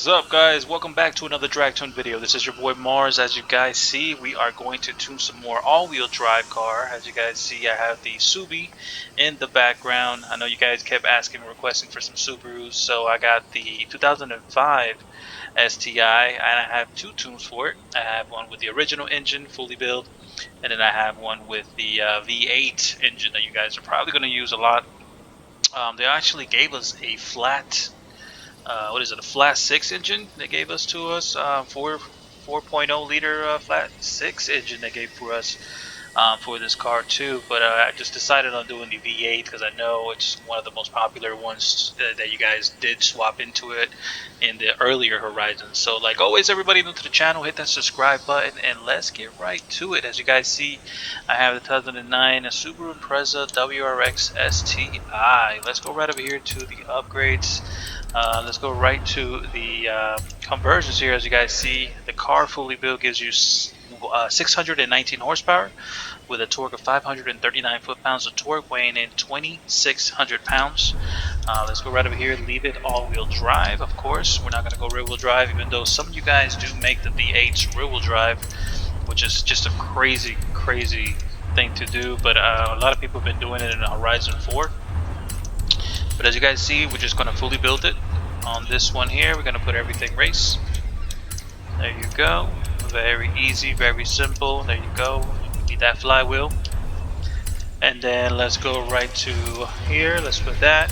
What's up, guys? Welcome back to another drag tune video. This is your boy Mars. As you guys see, we are going to tune some more all-wheel drive car. As you guys see, I have the Subi in the background. I know you guys kept asking and requesting for some Subarus, so I got the 2005 STI, and I have two tunes for it. I have one with the original engine, fully built, and then I have one with the V8 engine that you guys are probably going to use a lot. They actually gave us a flat what is it, a flat 6 engine they gave us to us, 4.0 liter flat 6 engine they gave for us for this car too. But I just decided on doing the V8 because I know it's one of the most popular ones that you guys did swap into it in the earlier horizons. So like always, everybody new to the channel, hit that subscribe button and let's get right to it. As you guys see, I have the 2009 Subaru IMPREZA Wrx Sti. Let's go right over here to the upgrades. Let's go right to the conversions here. As you guys see, the car fully built gives you 619 horsepower with a torque of 539 foot-pounds of torque, weighing in 2,600 pounds. Let's go right over here, leave it all-wheel drive. Of course, we're not going to go rear-wheel drive, even though some of you guys do make the V8s rear-wheel drive, which is just a crazy thing to do. But a lot of people have been doing it in the Horizon 4. But as you guys see, we're just going to fully build it on this one here. We're going to put everything race. There you go. Very easy, very simple. There you go. You need that flywheel. And then let's go right to here. Let's put that.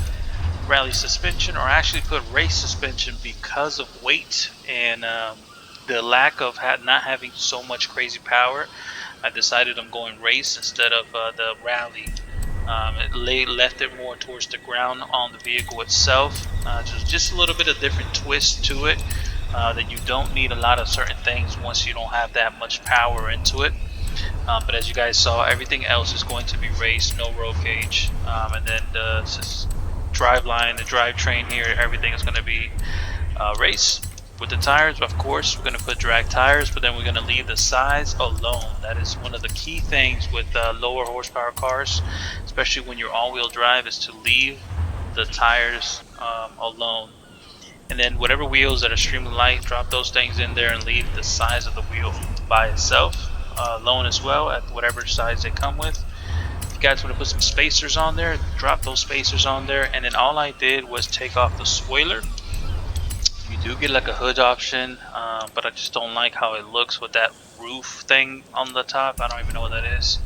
Rally suspension, or actually put race suspension because of weight and the lack of not having so much crazy power. I decided I'm going race instead of the rally. It left it more towards the ground on the vehicle itself. Just a little bit of different twist to it, that you don't need a lot of certain things once you don't have that much power into it. But as you guys saw, everything else is going to be race, no roll cage. And then the driveline, the drivetrain here, everything is going to be race. With the tires, of course, we're going to put drag tires, but then we're going to leave the size alone. That is one of the key things with lower horsepower cars, especially when you're all-wheel drive, is to leave the tires alone. And then whatever wheels that are extremely light, drop those things in there and leave the size of the wheel by itself alone as well, at whatever size they come with. If you guys want to put some spacers on there, drop those spacers on there. And then all I did was take off the spoiler. You do get like a hood option, but I just don't like how it looks with that roof thing on the top. I don't even know what that is.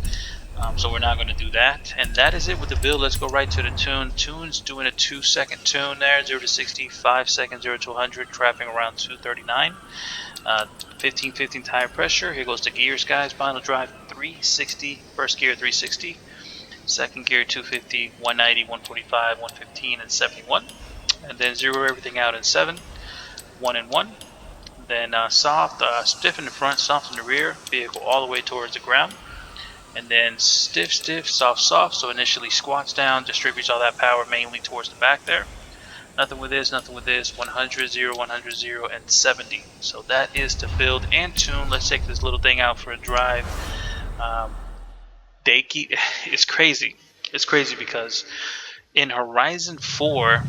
So we're not going to do that. And that is it with the build. Let's go right to the tune. Tune's doing a 2-second tune there, 0 to 60, 5 seconds, 0 to 100, trapping around 239. 15 tire pressure. Here goes the gears, guys. Final drive 360, first gear 360, second gear 250, 190, 145, 115, and 71. And then zero everything out in 7. 1 and 1, then soft, stiff in the front, soft in the rear, vehicle all the way towards the ground, and then stiff, soft, so initially squats down, distributes all that power mainly towards the back there. Nothing with this, 100, 0, 100, 0, and 70. So that is to build and tune. Let's take this little thing out for a drive. It's crazy. It's crazy because in Horizon 4,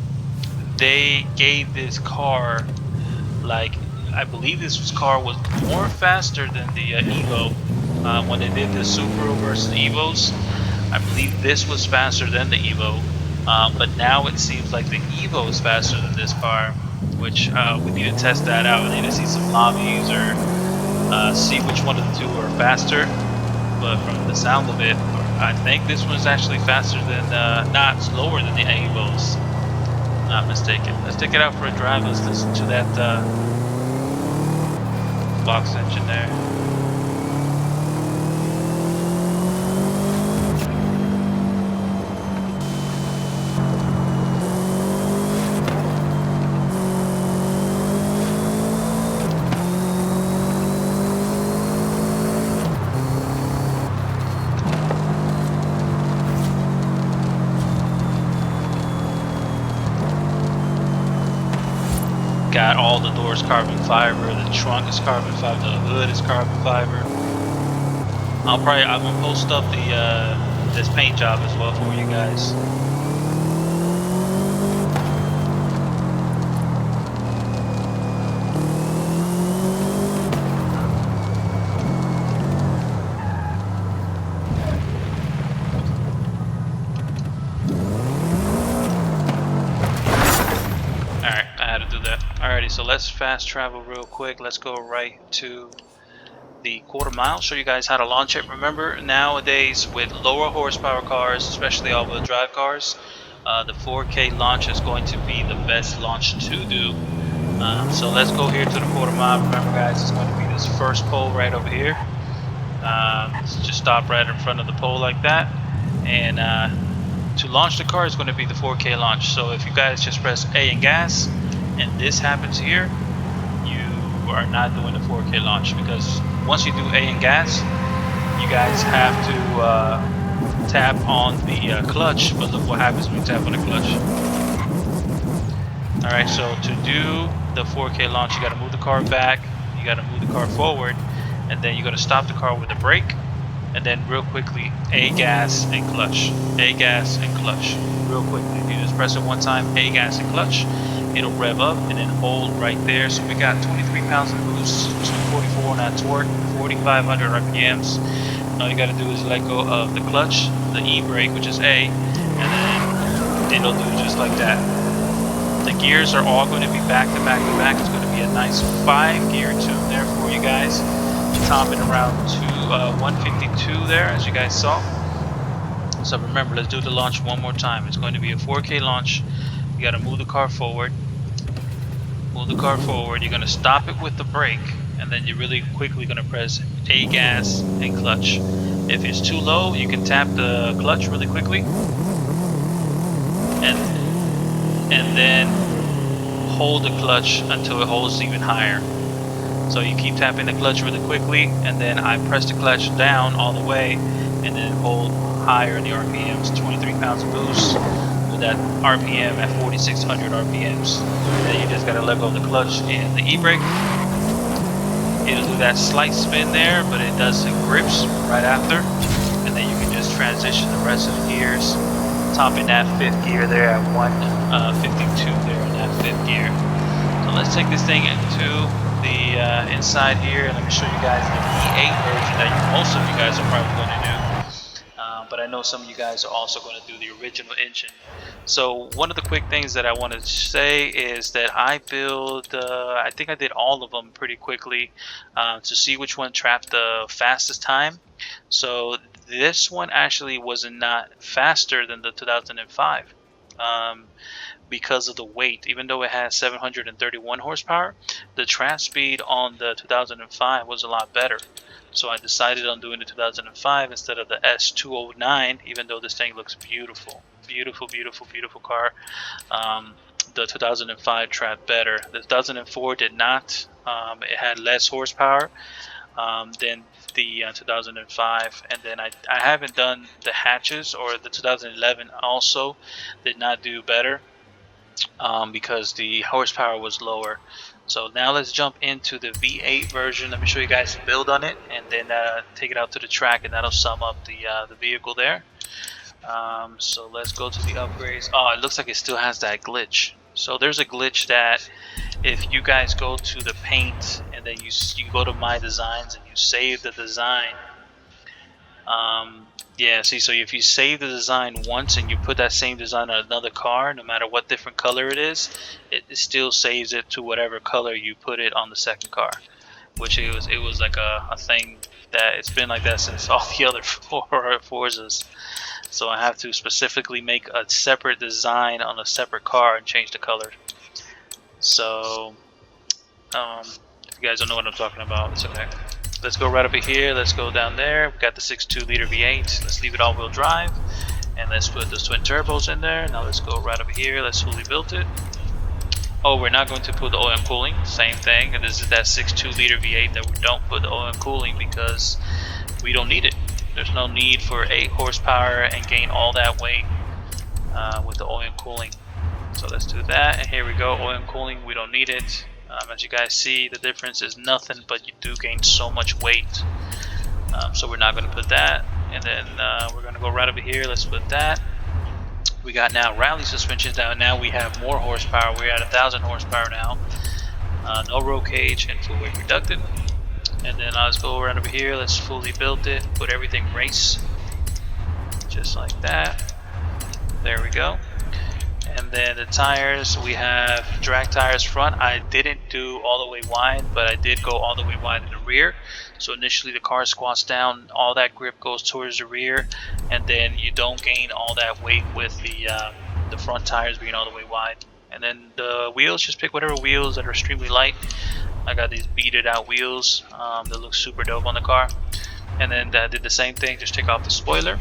they gave this car, like, I believe this car was more faster than the Evo. When they did the Subaru versus Evos, I believe this was faster than the Evo. But now it seems like the Evo is faster than this car, which we need to test that out. I need to see some lobbies or see which one of the two are faster. But from the sound of it, I think this one's actually faster than, not slower than the Evos. Not mistaken. Let's take it out for a drive. Let's listen to that box engine there. Got all the doors carbon fiber, the trunk is carbon fiber, the hood is carbon fiber. I'm gonna post up the this paint job as well for you guys. so let's fast travel real quick. Let's go right to the quarter mile, show you guys how to launch it. Remember, nowadays with lower horsepower cars, especially all-wheel drive cars, the 4K launch is going to be the best launch to do. So let's go here to the quarter mile. Remember guys, it's going to be this first pole right over here. Just stop right in front of the pole like that, and to launch the car is going to be the 4K launch. So if you guys just press A and gas and this happens here, you are not doing the 4K launch, because once you do A and gas, you guys have to tap on the clutch. But look what happens when you tap on the clutch. Alright, so to do the 4K launch, you got to move the car back, you got to move the car forward, and then you're going to stop the car with a brake, and then real quickly A gas and clutch, A gas and clutch, real quickly. If you just press it one time, A gas and clutch, it'll rev up and then hold right there. So we got 23 pounds of boost, 244 Nm torque, 4,500 RPMs. All you got to do is let go of the clutch, the e-brake, which is A, and then it'll do just like that. The gears are all going to be back to back to back. It's going to be a nice 5-gear tune there for you guys. Topping around to 152 there, as you guys saw. So remember, let's do the launch one more time. It's going to be a 4K launch. You got to move the car forward. Move the car forward. You're going to stop it with the brake, and then you're really quickly going to press A gas and clutch. If it's too low, you can tap the clutch really quickly, and then hold the clutch until it holds even higher. So you keep tapping the clutch really quickly, and then I press the clutch down all the way, and then hold higher in the RPMs. 23 pounds of boost with that RPM at 4,600 RPMs. And then you just gotta let go of the clutch and the e-brake. It'll do that slight spin there, but it does it grips right after, and then you can just transition the rest of the gears, topping that 5th gear there at 152 there in that 5th gear. So let's take this thing into the inside here, and let me show you guys the V8 version that most of you guys are probably going to do, but I know some of you guys are also going to do the original engine. So one of the quick things that I wanted to say is that I build I think I did all of them pretty quickly to see which one trapped the fastest time. So this one actually was not faster than the 2005 because of the weight. Even though it has 731 horsepower, the trap speed on the 2005 was a lot better. So I decided on doing the 2005 instead of the S209, even though this thing looks beautiful. Beautiful, beautiful, beautiful car. The 2005 trapped better. The 2004 did not. It had less horsepower than the 2005, and then I haven't done the hatches, or the 2011 also did not do better because the horsepower was lower. So now let's jump into the V8 version. Let me show you guys the build on it, and then take it out to the track, and that'll sum up the vehicle there. So let's go to the upgrades. Oh, it looks like it still has that glitch. So there's a glitch that if you guys go to the paint, and then you go to my designs and you save the design, yeah, see, so if you save the design once and you put that same design on another car, no matter what different color it is, it still saves it to whatever color you put it on the second car. Which it was like a thing that it's been like that since all the other Forzas. So I have to specifically make a separate design on a separate car and change the color. So if you guys don't know what I'm talking about, it's okay. Let's go right over here. Let's go down there. We've got the 6.2 liter V8. Let's leave it all-wheel drive, and let's put the twin turbos in there. Now let's go right over here. Let's fully build it. Oh, we're not going to put the oil and cooling. Same thing. And this is that 6.2 liter V8 that we don't put the oil and cooling because we don't need it. There's no need for 8 horsepower and gain all that weight with the oil and cooling. So let's do that. And here we go. Oil and cooling. We don't need it. As you guys see, the difference is nothing, but you do gain so much weight. So we're not going to put that. And then we're going to go right over here. Let's put that. We got now rally suspensions down. Now we have more horsepower. We're at 1,000 horsepower now. No roll cage and full weight reducted. And then let's go right over here. Let's fully build it. Put everything race. Just like that. There we go. And then the tires, we have drag tires front. I didn't do all the way wide, but I did go all the way wide in the rear. So initially the car squats down, all that grip goes towards the rear, and then you don't gain all that weight with the front tires being all the way wide. And then the wheels, just pick whatever wheels that are extremely light. I got these beaded out wheels that look super dope on the car. And then I did the same thing, just take off the spoiler.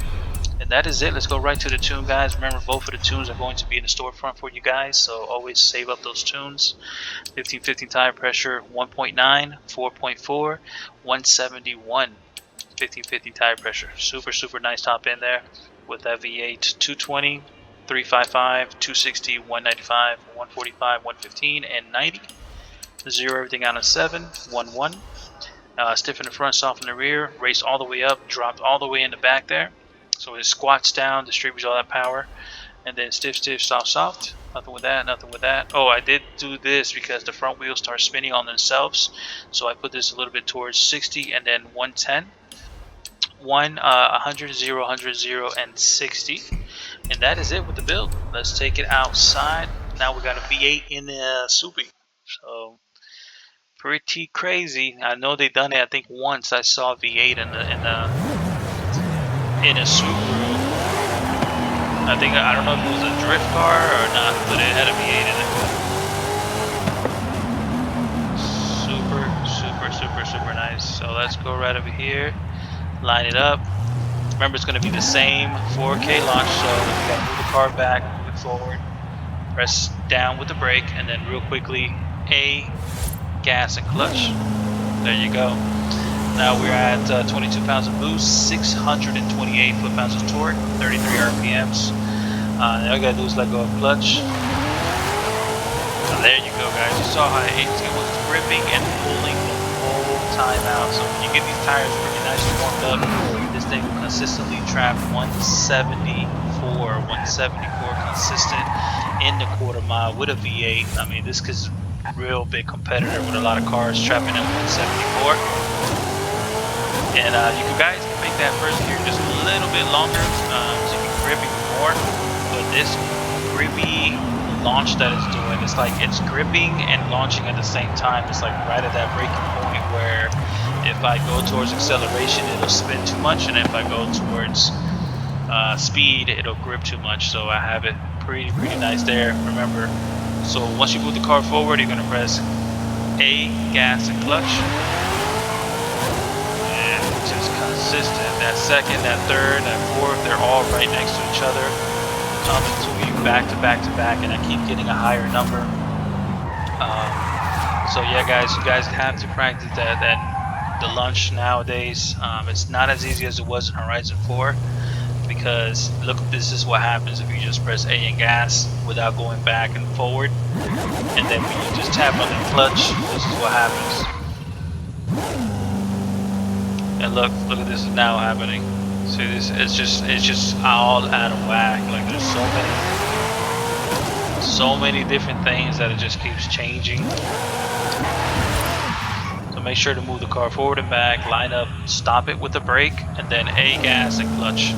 And that is it. Let's go right to the tune, guys. Remember, both of the tunes are going to be in the storefront for you guys, so always save up those tunes. 1515 tire pressure, 1.9, 4.4, 171. 1550 tire pressure. Super, super nice top end there with that V8, 220, 355, 260, 195, 145, 115, and 90. Zero everything out of 7, 1-1. Stiff in the front, soft in the rear. Raced all the way up, dropped all the way in the back there. So it squats down, distributes all that power. And then stiff, stiff, soft, soft. Nothing with that, nothing with that. Oh, I did do this because the front wheels start spinning on themselves. So I put this a little bit towards 60 and then 110. 100, 0, 100, 0, and 60. And that is it with the build. Let's take it outside. Now we got a V8 in the Subi. So pretty crazy. I know they done it. I think once I saw V8 in a Subaru. I think I don't know if it was a drift car or not, but it had a V8 in it. Super, super, super, super nice. So let's go right over here, line it up. Remember, it's going to be the same 4K launch, so you got to move the car back, move it forward, press down with the brake, and then real quickly A, gas and clutch. There you go. Now we're at 22 pounds of boost, 628 foot-pounds of torque, 33 RPMs. All you gotta do is let go of clutch. So there you go, guys. You saw how it was gripping and pulling the whole time out. So when you get these tires pretty nicely warmed up, this thing will consistently trap 174 consistent in the quarter mile with a V8. I mean, this is a real big competitor with a lot of cars trapping at 174. And you guys can make that first gear just a little bit longer, so you can grip even more. But this grippy launch that it's doing, it's like it's gripping and launching at the same time. It's like right at that breaking point where if I go towards acceleration, it'll spin too much, and if I go towards speed, it'll grip too much. So I have it pretty nice there. Remember, so once you move the car forward, you're gonna press A, gas and clutch. Just consistent. That second, that third, that fourth, they're all right next to each other, coming to you back to back to back, and I keep getting a higher number. So yeah, guys, you guys have to practice the launch nowadays. It's not as easy as it was in Horizon 4, because look, this is what happens if you just press A and gas without going back and forward, and then when you just tap on the clutch, this is what happens. And look at this now happening. See this? It's just all out of whack. Like there's so many different things that it just keeps changing. So make sure to move the car forward and back, line up, stop it with the brake, and then A, gas and clutch.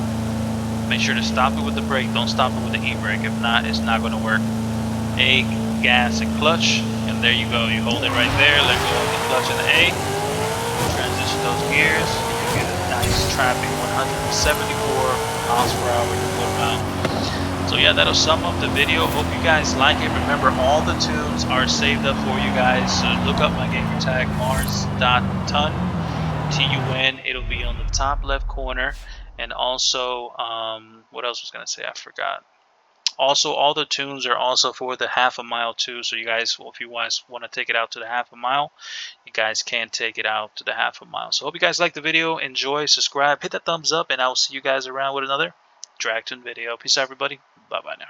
Make sure to stop it with the brake. Don't stop it with the e-brake. If not, it's not going to work. A, gas and clutch, and there you go. You hold it right there. Let go of the clutch and the A. Transition those gears, you get a nice trapping 174 miles per hour in the quarter mile. So yeah, that'll sum up the video. Hope you guys like it. Remember, all the tunes are saved up for you guys. So look up my gamer tag, Mars.Tun, TUN. It'll be on the top left corner. And also, what else was gonna say? I forgot. Also, all the tunes are also for the half a mile too. So you guys, if you guys want to take it out to the half a mile, you guys can take it out to the half a mile. So hope you guys like the video. Enjoy, subscribe, hit that thumbs up, and I will see you guys around with another drag tune video. Peace out, everybody. Bye bye now.